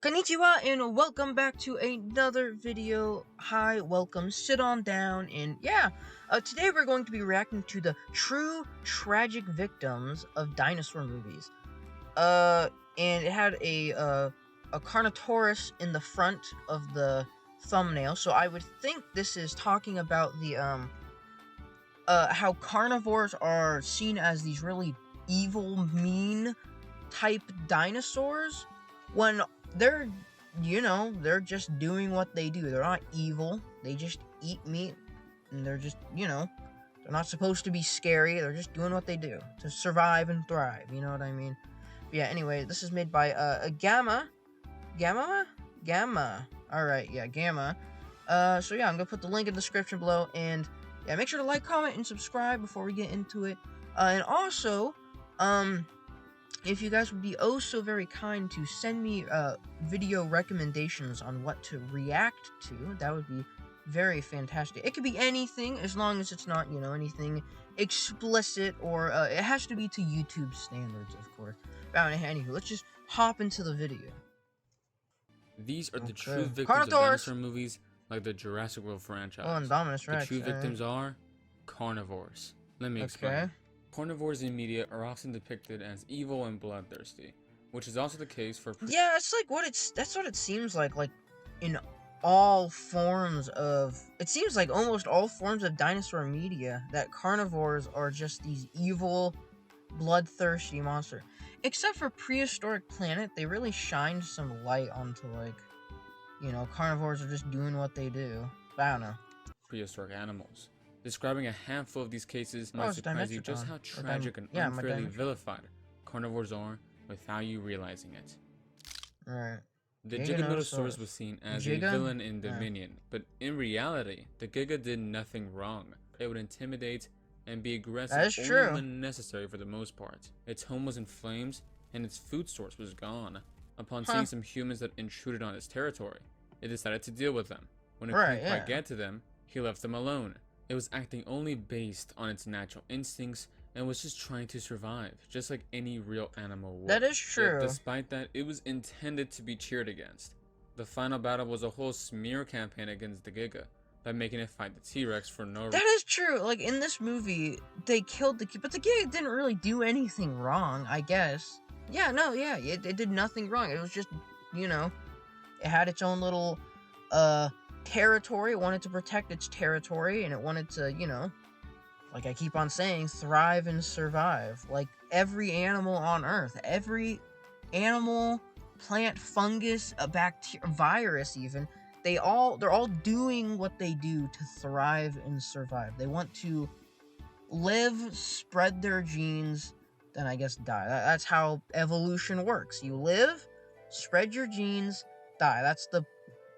Konnichiwa and welcome back to another video. Hi, welcome, sit on down, and today we're going to be reacting to the true tragic victims of dinosaur movies. And it had a Carnotaurus in the front of the thumbnail, so I would think this is talking about the, how carnivores are seen as these really evil, mean type dinosaurs, when they're just doing what they do. They're not evil. They just eat meat, and they're just, they're not supposed to be scary. They're just doing what they do to survive and thrive. You know what I mean? But yeah, anyway, this is made by a Gamma. Alright, yeah, Gamma. So yeah, I'm gonna put the link in the description below, and yeah, make sure to like, comment, and subscribe before we get into it. And also, if you guys would be oh so very kind to send me video recommendations on what to react to, that would be very fantastic. It could be anything, as long as it's not, anything explicit, or it has to be to YouTube standards, of course. But anywho, let's just hop into the video. These are the true victims of dinosaur movies, like the Jurassic World franchise. Oh, Indominus Rex. The true victims are carnivores. Let me explain. Carnivores in media are often depicted as evil and bloodthirsty, which is also the case for... Yeah, it's like that's what it seems like in all forms of... It seems like almost all forms of dinosaur media, that carnivores are just these evil, bloodthirsty monsters. Except for Prehistoric Planet, they really shined some light onto, carnivores are just doing what they do. But I don't know. Prehistoric animals. Describing a handful of these cases might surprise you just how tragic and unfairly vilified carnivores are without you realizing it. Alright. The Giganotosaurus was seen as a villain in Dominion, but in reality, the Giga did nothing wrong. It would intimidate and be aggressive only when necessary for the most part. Its home was in flames, and its food source was gone. Upon seeing some humans that intruded on its territory, it decided to deal with them. When it couldn't quite get to them, he left them alone. It was acting only based on its natural instincts and was just trying to survive, just like any real animal would. That is true. Yet despite that, it was intended to be cheered against. The final battle was a whole smear campaign against the Giga, by making it fight the T-Rex for no reason. That is true. Like, in this movie, they killed the Giga, but the Giga didn't really do anything wrong, I guess. Yeah, no, yeah, it did nothing wrong. It was just, it had its own little, territory. It wanted to protect its territory, and it wanted to, like I keep on saying, thrive and survive. Like every animal on Earth, every animal, plant, fungus, a bacteria, virus even, they're all doing what they do to thrive and survive. They want to live, spread their genes, then I guess die. That's how evolution works. You live, spread your genes, die. That's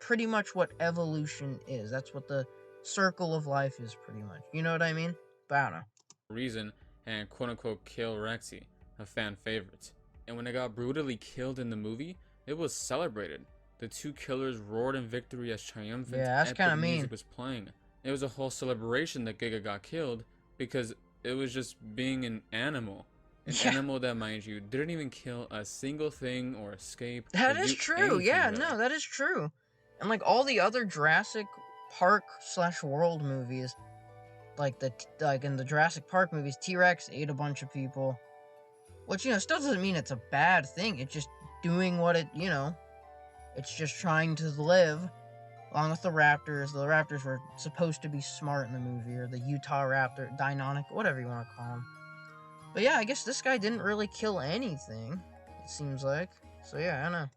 pretty much what evolution is. That's what the circle of life is, pretty much. You know what I mean? But I don't know. Reason and quote-unquote kill Rexy, a fan favorite. And when it got brutally killed in the movie, it was celebrated. The two killers roared in victory as triumphant epic music was playing. It was a whole celebration that Giga got killed because it was just being an animal. An animal that, mind you, didn't even kill a single thing or escape. That is true. Yeah, no, that is true. And like all the other Jurassic Park / World movies, like in the Jurassic Park movies, T-Rex ate a bunch of people. Which, still doesn't mean it's a bad thing. It's just doing what it, it's just trying to live. Along with the raptors. The raptors were supposed to be smart in the movie, or the Utah raptor, Deinonychus, whatever you want to call them. But yeah, I guess this guy didn't really kill anything, it seems like. So yeah, I don't know.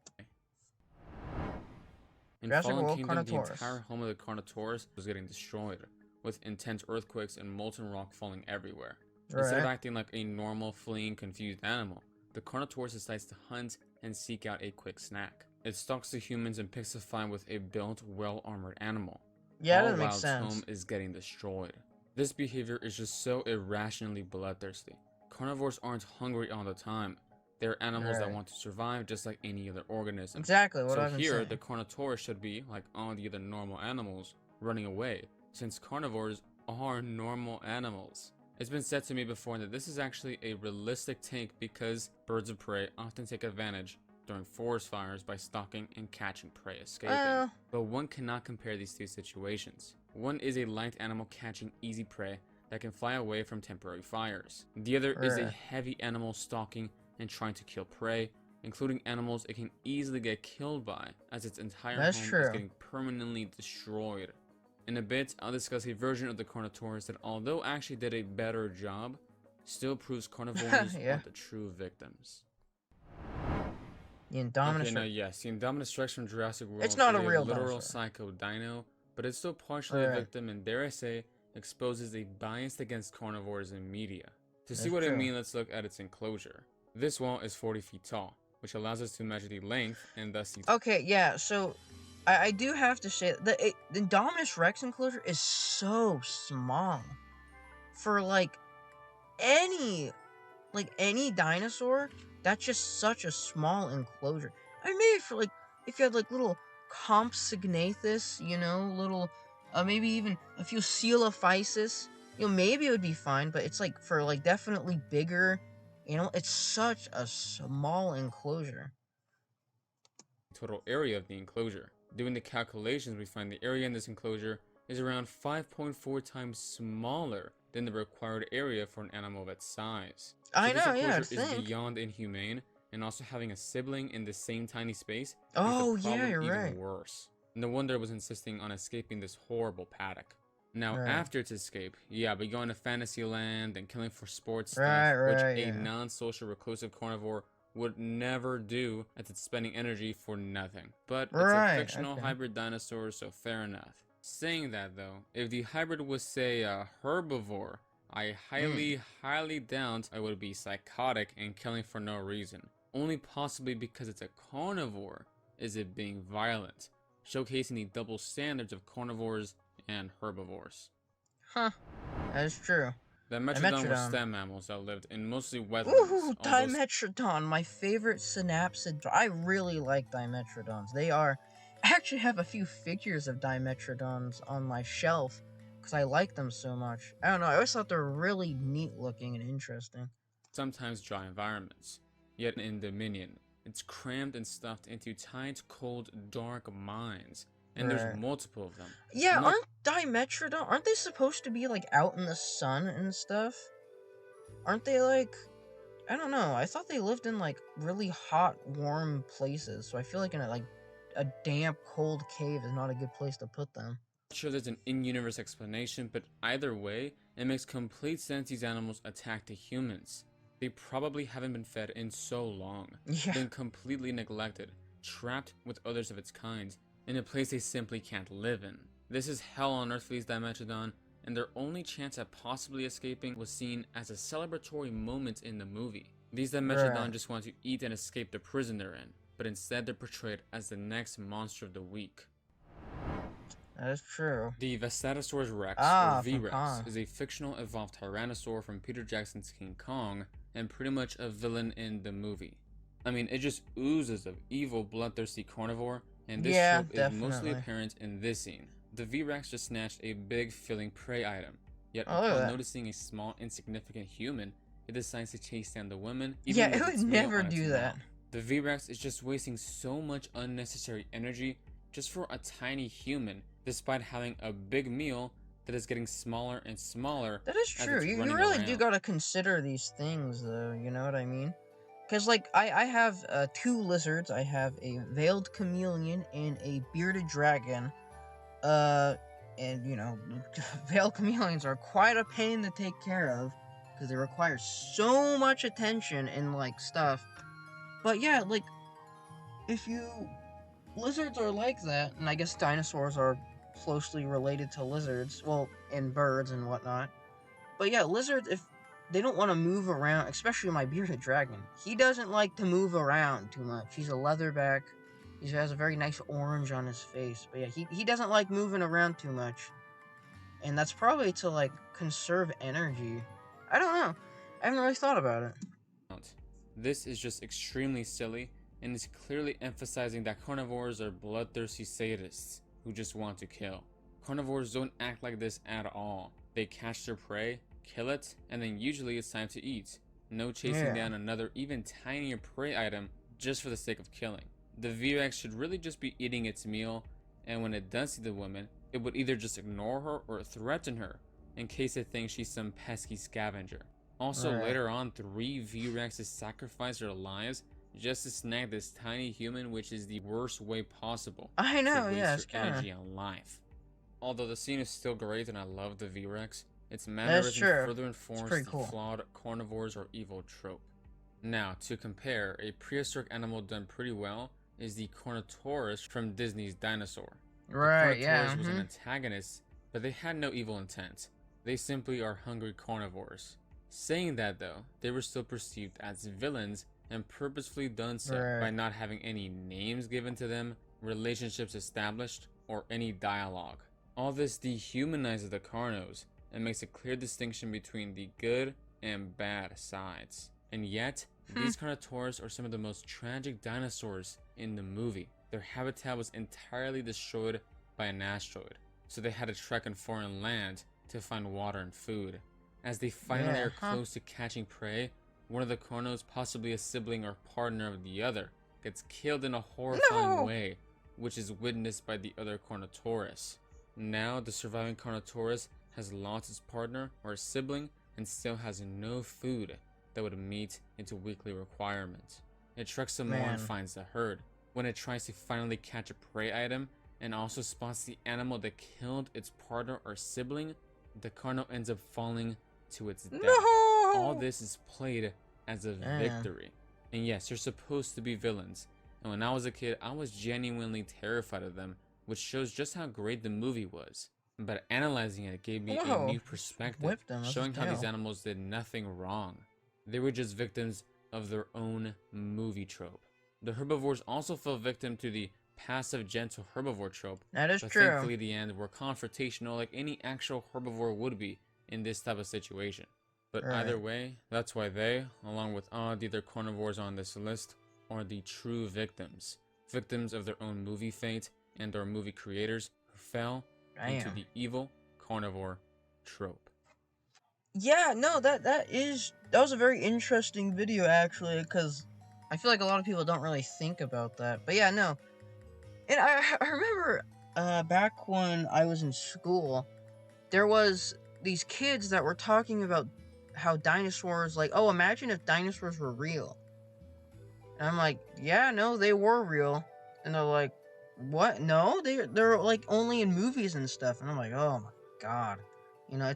In Fallen Kingdom, the entire home of the Carnotaurus was getting destroyed, with intense earthquakes and molten rock falling everywhere. Instead of acting like a normal, fleeing, confused animal, the Carnotaurus decides to hunt and seek out a quick snack. It stalks the humans and picks a fight with a built, well-armored animal. Yeah, that makes sense. While its home is getting destroyed. This behavior is just so irrationally bloodthirsty. Carnivores aren't hungry all the time. They're animals that want to survive just like any other organism. Exactly what I've been saying. The Carnotaurus should be, like all the other normal animals, running away, since carnivores are normal animals. It's been said to me before that this is actually a realistic take because birds of prey often take advantage during forest fires by stalking and catching prey escaping. But one cannot compare these two situations. One is a light animal catching easy prey that can fly away from temporary fires. The other is a heavy animal stalking and trying to kill prey, including animals it can easily get killed by, as its entire home is getting permanently destroyed. In a bit, I'll discuss a version of the Carnotaurus that, although actually did a better job, still proves carnivores are the true victims. The Indominus Okay, now yes, the Indominus Rex from Jurassic World it's not is a real literal dinosaur. psycho dino, but it's still partially a victim and, dare I say, exposes a bias against carnivores in media. To see what I mean, let's look at its enclosure. This wall is 40 feet tall, which allows us to measure the length and thus the... Okay, yeah, so I do have to say the Indominus Rex enclosure is so small for any dinosaur. That's just such a small enclosure. I mean, maybe for if you had little Compsognathus, little maybe even a few Coelophysis, maybe it would be fine. But it's for definitely bigger, it's such a small enclosure. Total area of the enclosure. Doing the calculations, we find the area in this enclosure is around 5.4 times smaller than the required area for an animal of its size. So I know, yeah. This enclosure is beyond inhumane, and also having a sibling in the same tiny space makes the problem even worse. No wonder it was insisting on escaping this horrible paddock. Now, after its escape, but going to Fantasyland and killing for sports stuff, which a non-social reclusive carnivore would never do, as it's spending energy for nothing. But it's a fictional hybrid dinosaur, so fair enough. Saying that though, if the hybrid was, say, a herbivore, I highly doubt I would be psychotic and killing for no reason. Only possibly because it's a carnivore is it being violent, showcasing the double standards of carnivores and herbivores. Huh, that's true. Dimetrodon were stem mammals that lived in mostly wetlands. Ooh, Dimetrodon, my favorite synapsid. I really like Dimetrodons. I actually have a few figures of Dimetrodons on my shelf because I like them so much. I don't know, I always thought they were really neat looking and interesting. Sometimes dry environments. Yet in Dominion, it's crammed and stuffed into tight, cold, dark mines. And there's multiple of them. Yeah, aren't they supposed to be out in the sun and stuff? Aren't they I don't know, I thought they lived in really hot, warm places, so I feel in a damp, cold cave is not a good place to put them. Not sure there's an in-universe explanation, but either way, it makes complete sense these animals attack the humans. They probably haven't been fed in so long, been completely neglected, trapped with others of its kind, in a place they simply can't live in. This is hell on earth for these Dimetrodon, and their only chance at possibly escaping was seen as a celebratory moment in the movie. These Dimetrodon just want to eat and escape the prison they're in, but instead they're portrayed as the next monster of the week. That is true. The Vastatosaurus Rex, or V-Rex, is a fictional evolved tyrannosaur from Peter Jackson's King Kong, and pretty much a villain in the movie. I mean, it just oozes of evil, bloodthirsty carnivore, and this trope is mostly apparent in this scene. The V-Rex just snatched a big, filling prey item, yet upon noticing a small, insignificant human, it decides to chase down the woman, even it would never do that. The V-Rex is just wasting so much unnecessary energy just for a tiny human, despite having a big meal that is getting smaller and smaller. That is true. You really do gotta consider these things, though, you know what I mean? Because, I have 2 lizards. I have a veiled chameleon and a bearded dragon. And, veiled chameleons are quite a pain to take care of, because they require so much attention and, stuff. But, yeah, if lizards are like that, and I guess dinosaurs are closely related to lizards, well, and birds and whatnot. But yeah, lizards, if they don't want to move around, especially my bearded dragon, he doesn't like to move around too much. He's a leatherback. He has a very nice orange on his face. But yeah, he doesn't like moving around too much. And that's probably to, conserve energy. I don't know. I haven't really thought about it. This is just extremely silly, and is clearly emphasizing that carnivores are bloodthirsty sadists who just want to kill. Carnivores don't act like this at all. They catch their prey, kill it, and then usually it's time to eat. No chasing down another even tinier prey item just for the sake of killing. The V-Rex should really just be eating its meal, and when it does see the woman, it would either just ignore her or threaten her, in case it thinks she's some pesky scavenger. Also, later on, 3 V-Rexes sacrifice their lives just to snag this tiny human, which is the worst way possible. I know, to yeah, waste your energy on life. Although the scene is still great and I love the V-Rex, its mannerism further informs the flawed carnivores or evil trope. Now, to compare, a prehistoric animal done pretty well is the Carnotaurus from Disney's Dinosaur. Right, the Carnotaurus was an antagonist, but they had no evil intent. They simply are hungry carnivores. Saying that though, they were still perceived as villains and purposefully done so by not having any names given to them, relationships established, or any dialogue. All this dehumanizes the Carnos and makes a clear distinction between the good and bad sides. And yet, these Carnotaurus are some of the most tragic dinosaurs in the movie. Their habitat was entirely destroyed by an asteroid, so they had to trek in foreign land to find water and food. As they finally are close to catching prey, one of the Carnos, possibly a sibling or partner of the other, gets killed in a horrifying way, which is witnessed by the other Carnotaurus. Now, the surviving Carnotaurus has lost its partner or sibling and still has no food that would meet its weekly requirements. It treks some more and finds the herd. When it tries to finally catch a prey item and also spots the animal that killed its partner or sibling, the Carno ends up falling to its death. All this is played as a victory. And yes, you're supposed to be villains. And when I was a kid, I was genuinely terrified of them, which shows just how great the movie was. But analyzing it gave me a new perspective, showing how these animals did nothing wrong. They were just victims of their own movie trope. The herbivores also fell victim to the passive gentle herbivore trope. That is but true. Thankfully, the end were confrontational like any actual herbivore would be in this type of situation. But either way, that's why they, along with all the other carnivores on this list, are the true victims. Victims of their own movie fate and our movie creators who fell into the evil carnivore trope. Yeah, no, that was a very interesting video actually, because I feel like a lot of people don't really think about that. But yeah, no. And I remember back when I was in school, there was these kids that were talking about how dinosaurs, like, oh, imagine if dinosaurs were real. And I'm like, yeah, no, they were real. And they're like, what? No, they're like only in movies and stuff. And I'm like, oh my god. You know,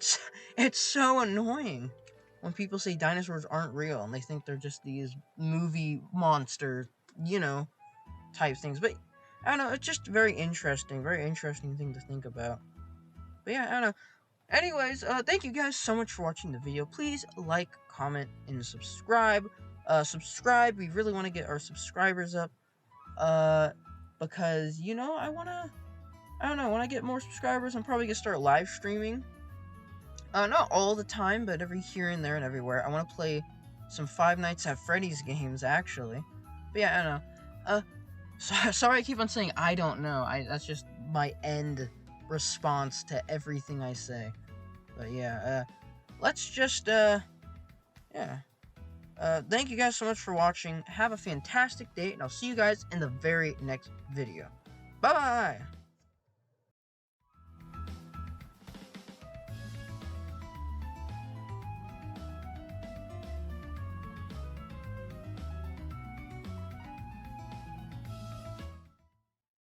it's so annoying when people say dinosaurs aren't real and they think they're just these movie monster, you know, type things. But I don't know, it's just very interesting thing to think about. But yeah, I don't know. Anyways, thank you guys so much for watching the video. Please like, comment, and subscribe. Subscribe. We really want to get our subscribers up. Because, you know, I don't know, when I get more subscribers, I'm probably gonna start live streaming. Not all the time, but every here and there and everywhere. I want to play some Five Nights at Freddy's games, actually. But yeah, I don't know. Sorry I keep on saying I don't know. That's just my end response to everything I say. But yeah, let's just, yeah. Thank you guys so much for watching. Have a fantastic day, and I'll see you guys in the very next video. Bye-bye!